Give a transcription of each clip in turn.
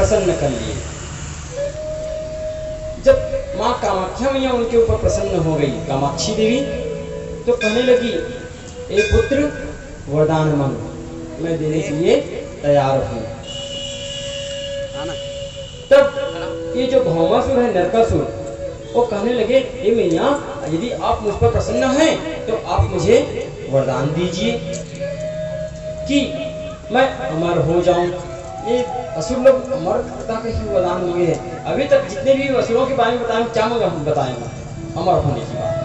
प्रसन्न कर लिए। जब माँ कामाख्या मैया उनके ऊपर प्रसन्न हो गई, कामाक्षी देवी, तो कहने लगी, ए पुत्र वरदान मांगो, मैं देने के लिए तैयार हूँ। तब ये जो भौमासुर है, नरकासुर, वो कहने लगे, ए मैया, यदि आप मुझ पर प्रसन्न हैं तो आप मुझे वरदान दीजिए कि मैं अमर हो जाऊं। ये असुर लोग अमरता का ही वरदान मांगे हैं। अभी तक जितने भी असुरों के बारे में बताएं, क्या बताएंगे? अमर होने की बात।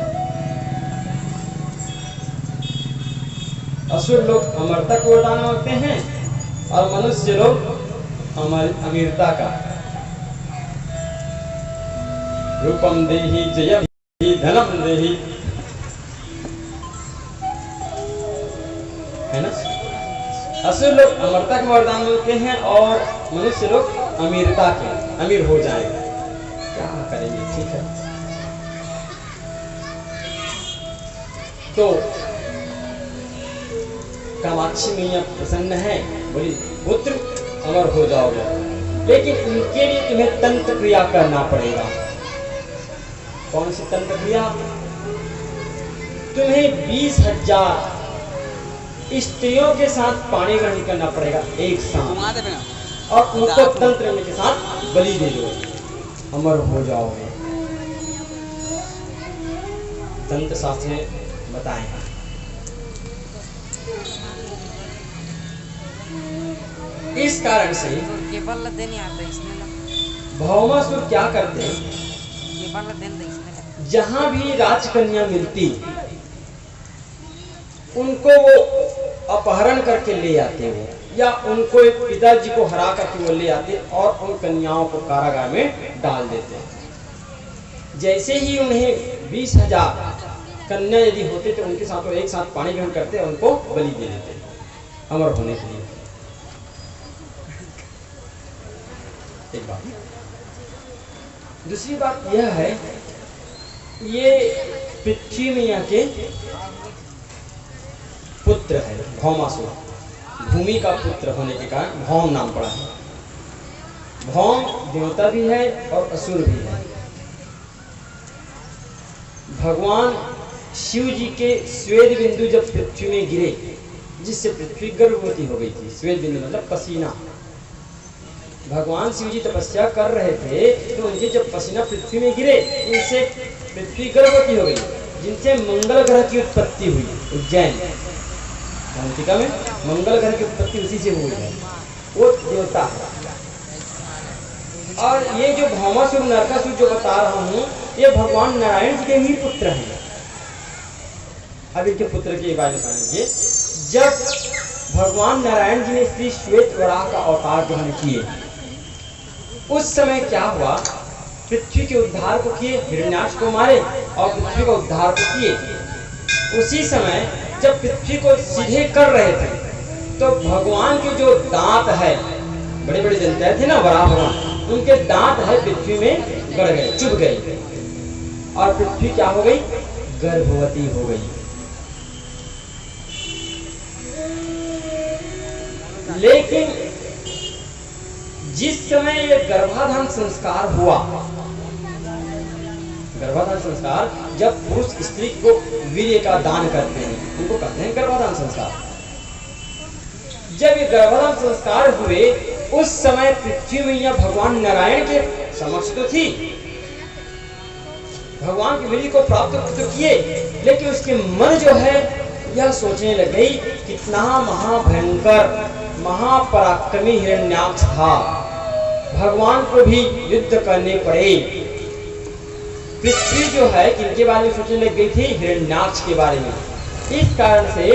असुर लोग अमरता का वरदान मांगते हैं और मनुष्य लोग अमीरता का। रूपम देहि जयम धनम देहि, है ना? असुर लोग अमरता का वरदान मांगते हैं और मनुष्य लोग अमीरता के, अमीर हो जाएंगे। क्या करेंगे? ठीक है, तो कामाक्षी मैया प्रसन्न है, बोली, पुत्र अमर हो जाओगे, लेकिन इनके लिए तुम्हें तंत्र क्रिया करना पड़ेगा। कौन सी तंत्र क्रिया? तुम्हें 20,000 स्त्रियों के साथ पानी ग्रहण करना पड़ेगा एक साथ, और उनको तंत्र के साथ बलि दे दो, अमर हो जाओगे। तंत्र शास्त्र में बताएगा। इस कारण से भौमासुर क्या करते हैं, जहां भी राजकन्या मिलती उनको वो अपहरण करके ले आते हैं, या उनको एक पिताजी को हरा करके वो ले आते और उन कन्याओं को कारागार में डाल देते हैं। जैसे ही उन्हें 20,000 कन्या यदि होते तो उनके साथ वो एक साथ पानी ग्रहण करते, उनको बलि दे देते अमर होने के लिए। एक बात। दूसरी बात यह है, ये पृथ्वी मैया के पुत्र है भौमासुर, भूमि का पुत्र होने के कारण भौम नाम पड़ा है। भौम देवता भी है और असुर भी है। भगवान शिव जी के श्वेत बिंदु जब पृथ्वी में गिरे, जिससे पृथ्वी गर्भवती हो गई थी, श्वेत बिंदु मतलब पसीना, भगवान शिव जी तपस्या कर रहे थे, तो उनके जब पसीना पृथ्वी में गिरे, इनसे पृथ्वी गर्भवती हो गई, जिनसे मंगल ग्रह की उत्पत्ति हुई। उज्जैन अंतिका में मंगल ग्रह की उत्पत्ति उसी से हुई है, वो देवता है। और ये जो भौमासुर नरकासुर जो बता रहा हूँ, ये भगवान नारायण जी के ही पुत्र हैं। अब इनके पुत्र के बारे में समझिए। जब भगवान नारायण जी ने श्री श्वेत वराह का अवतार ग्रहण किए, उस समय क्या हुआ, पृथ्वी के उद्धार को किए, हिरण्याक्ष को मारे और पृथ्वी का उद्धार को किए। उसी समय जब पृथ्वी को सीधे कर रहे थे, तो भगवान के जो दांत है, बड़े बड़े दंत थे ना वराह भगवान, उनके दांत है पृथ्वी में गड़ गए, चुभ गए, और पृथ्वी क्या हो गई, गर्भवती हो गई। लेकिन जिस समय ये गर्भाधान संस्कार हुआ, गर्भाधान संस्कार जब पुरुष स्त्री को वीर्य का दान करते हैं, उनको कहते हैं गर्भाधान संस्कार। जब ये गर्भाधान संस्कार हुए, उस समय पृथ्वी मैया भगवान नारायण के समक्ष तो थी, भगवान के वीर्य को प्राप्त तो किए, लेकिन उसके मन जो है यह सोचने लग गई, कितना महाभयंकर महापराक्रमी हिरण्याक्ष था, भगवान को भी युद्ध करने पड़े। पृथ्वी जो है किनके बारे में सोचने लग गई थी, हिरण्याक्ष के बारे में। इस कारण से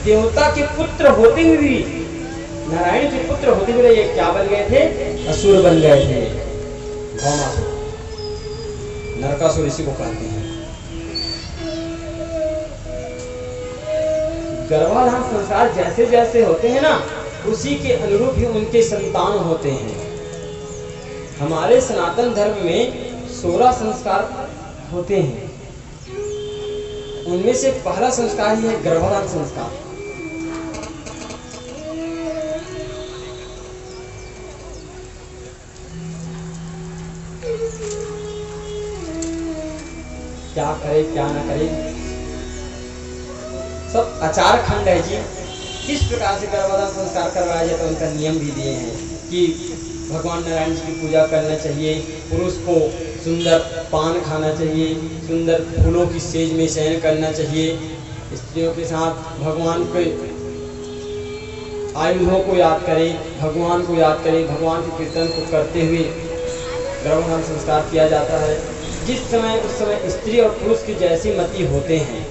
देवता के पुत्र होते हुए भी, नारायण के पुत्र होते हुए ये क्या बन गए थे, असुर बन गए थे, भौमासुर, नरकासुर इसी को कहते हैं। गर्भाधान संस्कार जैसे जैसे होते हैं ना, उसी के अनुरूप ही उनके संतान होते हैं। हमारे सनातन धर्म में 16 संस्कार होते हैं, उनमें से पहला संस्कार ही है गर्भाधान संस्कार। क्या करे क्या ना करे, सब आचार खंड है जी। किस प्रकार से गर्भाधान संस्कार करवाया जाता है उनका नियम भी दिए हैं कि भगवान नारायण जी की पूजा करना चाहिए, पुरुष को सुंदर पान खाना चाहिए, सुंदर फूलों की सेज में शयन करना चाहिए, स्त्रियों के साथ भगवान के आयुधों को याद करें, भगवान को याद करें, भगवान के कीर्तन को करते हुए गर्भाधान संस्कार किया जाता है। जिस समय उस समय स्त्री और पुरुष की जैसी मति होते हैं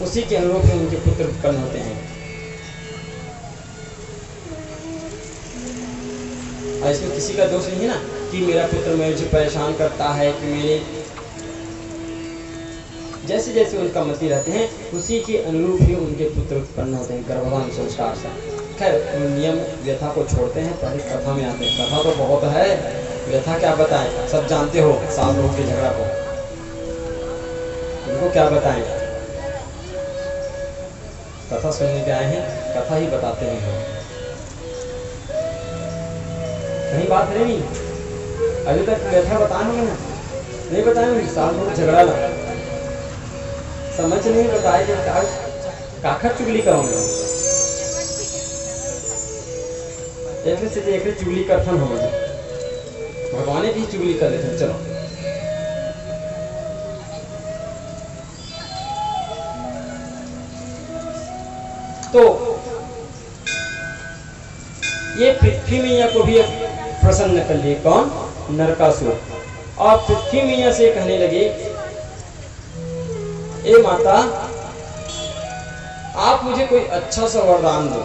उसी के अनुरूप में उनके पुत्र उत्पन्न होते हैं। और इसमें किसी का दोष नहीं है ना कि मेरा पुत्र मुझे परेशान करता है, कि मेरे जैसे जैसे उनका मति रहते हैं उसी के अनुरूप ही उनके पुत्र उत्पन्न होते हैं गर्भाधान संस्कार से। खैर नियम व्यथा को छोड़ते हैं, पहले कथा में आते हैं। कथा तो बहुत है, व्यथा क्या बताएं, सब जानते हो सास बहू के झगड़ा को, उनको क्या बताएं। कथा सुनने के आए हैं, कथा ही बताते हैं। कहीं बात नहीं, अभी तक व्यथा बताए होंगे ना, नहीं बताए सास बहू झगड़ा ना, समझ नहीं बताए कि काखर चुगली करोगे, एक से एक चुगली करथन हो गए, भगवान की चुगली कर लेते हैं। चलो तो ये पृथ्वी मैया को भी प्रसन्न कर लिए, कौन? नरकासुर। और पृथ्वी मैया से कहने लगे, ए माता आप मुझे कोई अच्छा सा वरदान दो।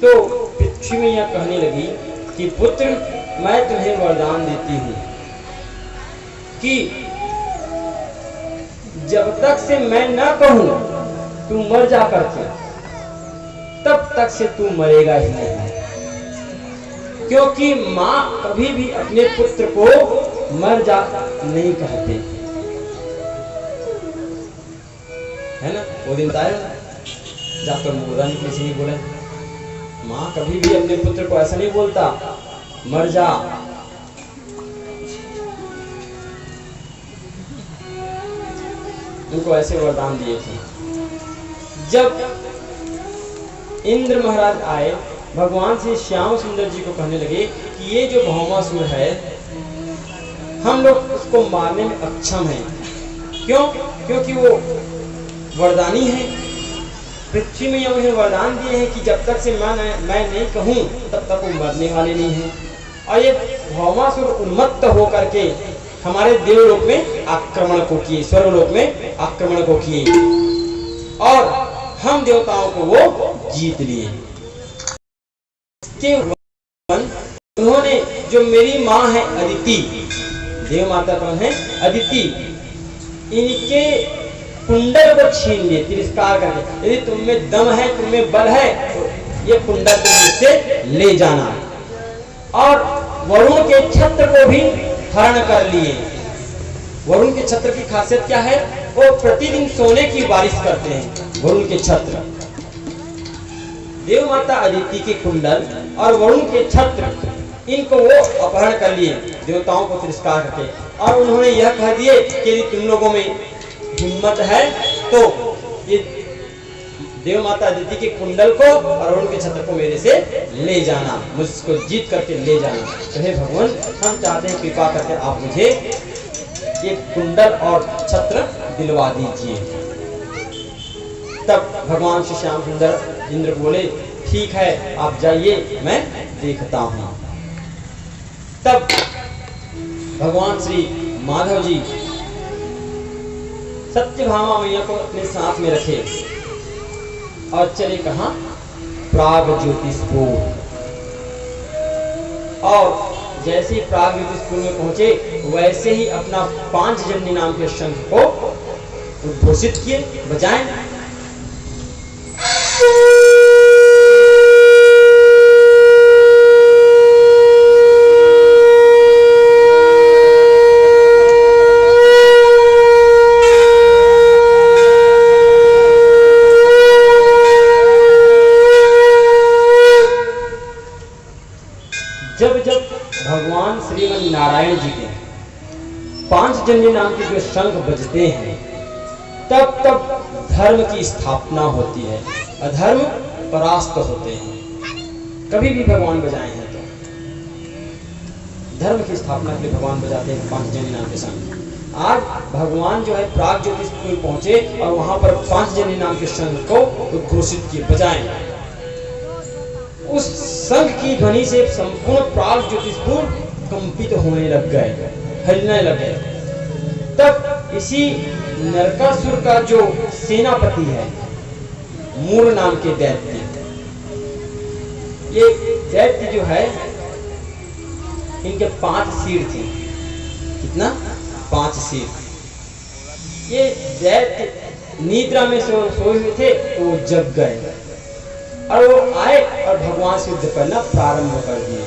तो पृथ्वी मैया कहने लगी कि पुत्र मैं तुम्हें वरदान देती हूं कि जब तक से मैं न कहूं तू मर जा करके, तब तक से तू मरेगा ही नहीं। क्योंकि मां कभी भी अपने पुत्र को मर जा नहीं कहते, है ना। वो दिन बताया जाकर मुर्दा निकले से नहीं बोला, मां कभी भी अपने पुत्र को ऐसा नहीं बोलता मर जा। उनको ऐसे वरदान दिए थे। जब इंद्र महाराज आए, भगवान श्री श्याम सुंदर जी को कहने लगे कि ये जो भौमासुर है हम लोग उसको मारने में अक्षम हैं। क्यों? क्योंकि वो वरदानी है। पृथ्वी में उन्हें वरदान दिए हैं कि जब तक से मैं नहीं कहूं तब तक वो मरने वाले नहीं हैं। और ये भौमासुर उन्मत्त होकर के हमारे देवलोक में आक्रमण को किए, स्वर्गलोक में आक्रमण को किए और हम देवताओं को वो जीत लिए। उन्होंने जो मेरी माँ है अदिति, देव माता कौन है? अदिति, इनके कुंडल को छीन लिए तिरस्कार करके। यदि तुम में दम है, तुम में बल है तो ये कुंडल तुम मुझसे ले जाना। और वरुण के छत्र को भी हरण कर लिए। वरुण के छत्र की खासियत क्या है? वो प्रतिदिन सोने की बारिश करते हैं। वरुण के छत्र, देव माता अदिति के कुंडल और वरुण के छत्र, इनको वो अपहरण कर लिए देवताओं को तिरस्कार करके। और उन्होंने यह कह दिए कि यदि तुम लोगों में हिम्मत है तो ये देव माता अदिति के कुंडल को और वरुण के छत्र को मेरे से ले जाना, मुझको जीत करके ले जाना। तो हे भगवान, हम चाहते हैं कृपा करके आप मुझे ये कुंडल और छत्र दिलवा दीजिए। तब भगवान श्री श्याम सुंदर इंद्र बोले, ठीक है आप जाइए, मैं देखता हूं। तब भगवान श्री माधव जी सत्यभामा मैया को अपने साथ में रखे और चले कहां? प्राग ज्योतिषपुर। और जैसे ही प्राग ज्योतिषपुर में पहुंचे वैसे ही अपना पांचजन्य नाम के शंख को उद्घोषित किए, बजाएं। जब जब भगवान श्रीमन नारायण जी के पांचजन्य नाम के जो शंख बजते हैं, तब तब धर्म की स्थापना होती है, अधर्म परास्त होते हैं। कभी भी भगवान बजाए हैं तो धर्म की स्थापना के लिए भगवान बजाते हैं पांचजन्य नाम के शंख। आज भगवान जो है प्राग ज्योतिषपुर पहुंचे और वहां पर पांचजन्य नाम के शंख को उद्घोषित किए, बजाए। उस शंख की ध्वनि से संपूर्ण प्राग ज्योतिषपुर कंपित होने लग गए, हिलने लग गए। तब इसी नरकासुर का जो सेनापति है, मूल नाम के दैत्य, ये दैत्य जो है, इनके 5 सिर थे। कितना? 5 सिर। ये दैत्य निद्रा में सोए हुए थे तो वो जग गए और वो आए और भगवान से युद्ध करना प्रारंभ कर दिए।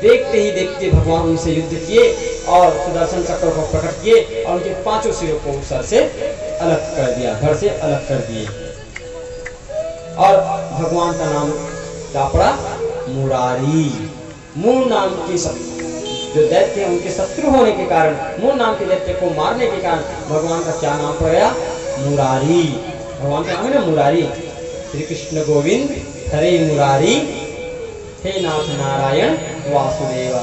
देखते ही देखते भगवान उनसे युद्ध किए और सुदर्शन चक्र को प्रकट किए और उनके 5 सिरों को सर से अलग कर दिया, धड़ से अलग कर दिए। और भगवान का नाम क्या पड़ा? मुरारी। मूल नाम के जो दैत्य हैं उनके शत्रु होने के कारण, मूल नाम के दैत्य को मारने के कारण भगवान का क्या नाम पड़ गया? मुरारी। भगवान का नाम है ना मुरारी। श्री कृष्ण गोविंद हरे मुरारी, हे नाथ नारायण वासुदेव।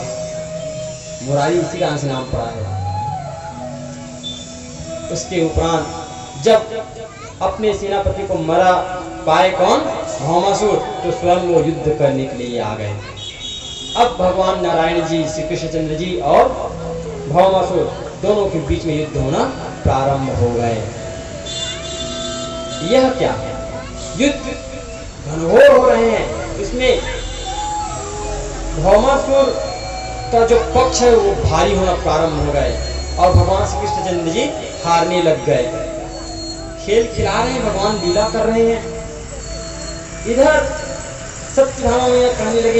मुरारी इसी कारण से नाम पड़ा है। उसके उपरांत जब अपने सेनापति को मरा पाए कौन? भौमासुर, तो स्वयं वो युद्ध करने के लिए आ गए। अब भगवान नारायण जी, श्री कृष्णचंद्र जी और भौमासुर दोनों के बीच में युद्ध होना प्रारंभ हो गए। यह क्या है? युद्ध घनघोर हो रहे हैं। इसमें भौमासुर का जो पक्ष है वो भारी होना प्रारंभ हो गए और भगवान श्री कृष्णचंद्र जी हारने लग गए। खेल खिला रहे हैं, भगवान लीला कर रहे हैं। इधर सत्यभामा मैया कहने लगे